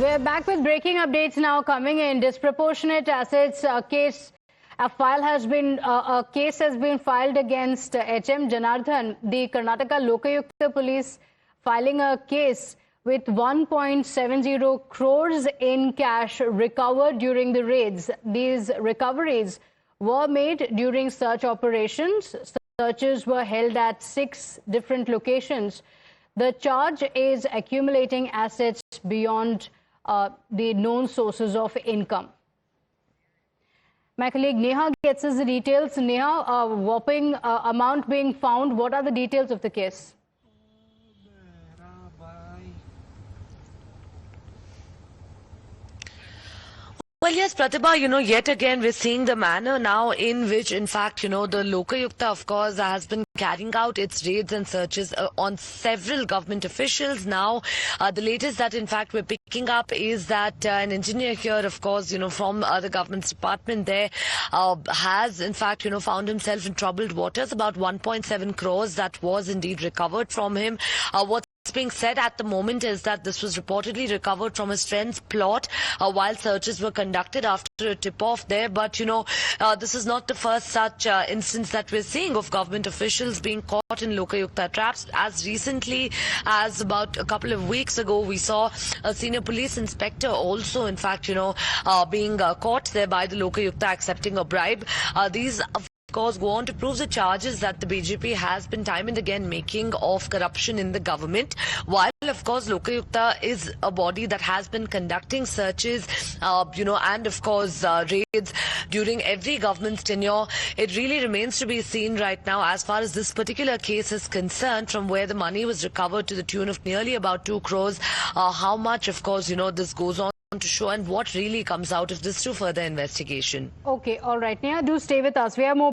We're back with breaking updates now coming in. Disproportionate assets case. A case has been filed against H.M. Janardhan. The Karnataka Lokayukta police filing a case with 1.70 crores in cash recovered during the raids. These recoveries were made during search operations. Searches were held at 6 different locations. The charge is accumulating assets beyond the known sources of income. My colleague Neha gets us the details. Neha, a whopping amount being found. What are the details of the case? Well, yes, Pratibha, yet again, we're seeing the manner now in which, in fact, the Lokayukta, of course, has been carrying out its raids and searches on several government officials. Now, the latest that, in fact, we're picking up is that an engineer here, of course, from the government's department there, has, in fact, found himself in troubled waters. About 1.7 crores that was indeed recovered from him. What's being said at the moment is that this was reportedly recovered from his friend's plot while searches were conducted after a tip-off there. But, this is not the first such instance that we're seeing of government officials being caught in Lokayukta traps. As recently as about a couple of weeks ago, we saw a senior police inspector also, in fact, being caught there by the Lokayukta accepting a bribe. These course go on to prove the charges that the BJP has been time and again making of corruption in the government, while of course Lokayukta is a body that has been conducting searches and of course raids during every government's tenure. It really remains to be seen right now as far as this particular case is concerned, from where the money was recovered to the tune of nearly about 2 crores, how much of course this goes on to show and what really comes out of this through further investigation. Okay, all right. Neha, do stay with us. We have more